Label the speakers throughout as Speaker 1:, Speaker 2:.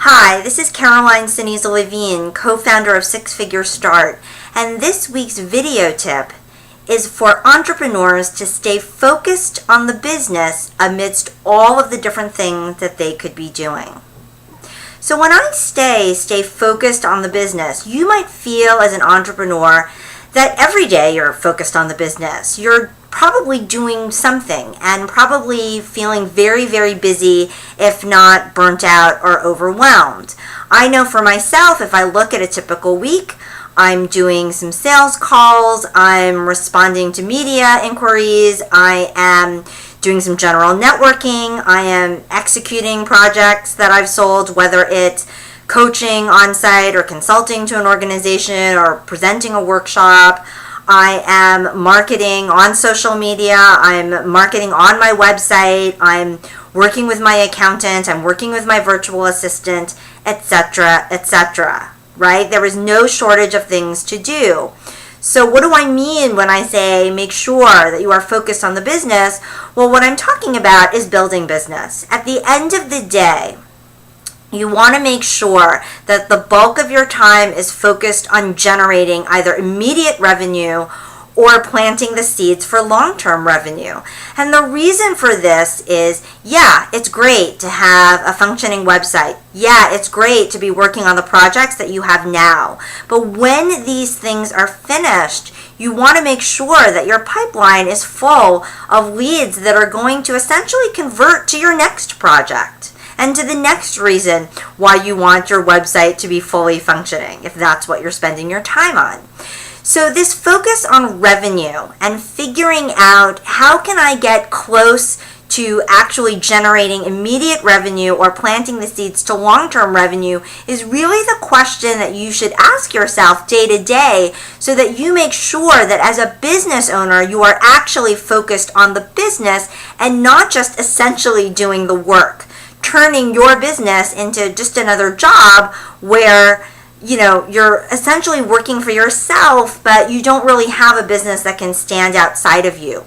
Speaker 1: Hi, this is Ceniza-Levine, co-founder of SixFigureStart, and this week's video tip is for entrepreneurs to stay focused on the business amidst all of the different things that they could be doing. So when I stay focused on the business, you might feel as an entrepreneur that every day you're focused on the business. You're probably doing something and probably feeling very, very busy, if not burnt out or overwhelmed. I know for myself, if I look at a typical week, I'm doing some sales calls, I'm responding to media inquiries, I am doing some general networking, I am executing projects that I've sold, whether it's coaching on site or consulting to an organization or presenting a workshop. I am marketing on social media, I'm marketing on my website, I'm working with my accountant, I'm working with my virtual assistant, etc., etc., right? There is no shortage of things to do. So what do I mean when I say make sure that you are focused on the business? Well, what I'm talking about is building business. At the end of the day, you want to make sure that the bulk of your time is focused on generating either immediate revenue or planting the seeds for long-term revenue. And the reason for this is, yeah, it's great to have a functioning website. Yeah, it's great to be working on the projects that you have now. But when these things are finished, you want to make sure that your pipeline is full of leads that are going to essentially convert to your next project and to the next reason why you want your website to be fully functioning, if that's what you're spending your time on. So this focus on revenue and figuring out how can I get close to actually generating immediate revenue or planting the seeds to long-term revenue is really the question that you should ask yourself day to day, so that you make sure that as a business owner you are actually focused on the business and not just essentially doing the work, turning your business into just another job where you're essentially working for yourself, but you don't really have a business that can stand outside of you.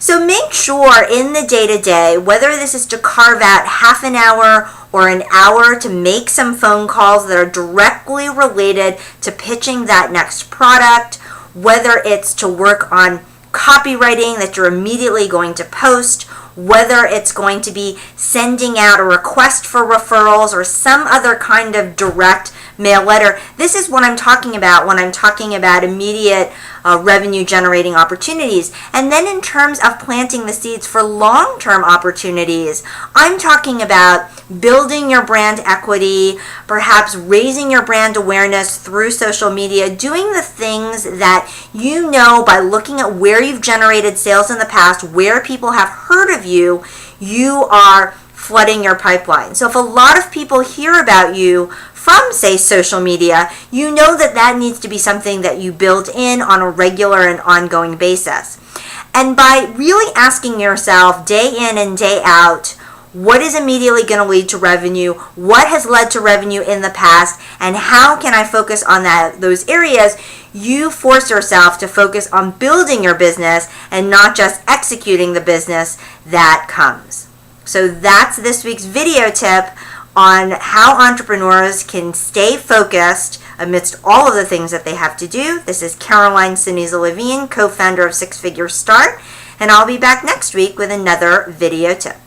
Speaker 1: So make sure in the day-to-day, whether this is to carve out half an hour or an hour to make some phone calls that are directly related to pitching that next product, whether it's to work on copywriting that you're immediately going to post, whether it's going to be sending out a request for referrals or some other kind of direct mail letter. This is what I'm talking about when I'm talking about immediate revenue generating opportunities. And then in terms of planting the seeds for long-term opportunities, I'm talking about building your brand equity, perhaps raising your brand awareness through social media, doing the things that you know by looking at where you've generated sales in the past, where people have heard of you, you are flooding your pipeline. So if a lot of people hear about you from, say, social media, you know that needs to be something that you build in on a regular and ongoing basis. And by really asking yourself day in and day out, what is immediately going to lead to revenue? What has led to revenue in the past? And how can I focus on those areas? You force yourself to focus on building your business and not just executing the business that comes. So that's this week's video tip on how entrepreneurs can stay focused amidst all of the things that they have to do. This is Ceniza-Levine, co-founder of SixFigureStart, and I'll be back next week with another video tip.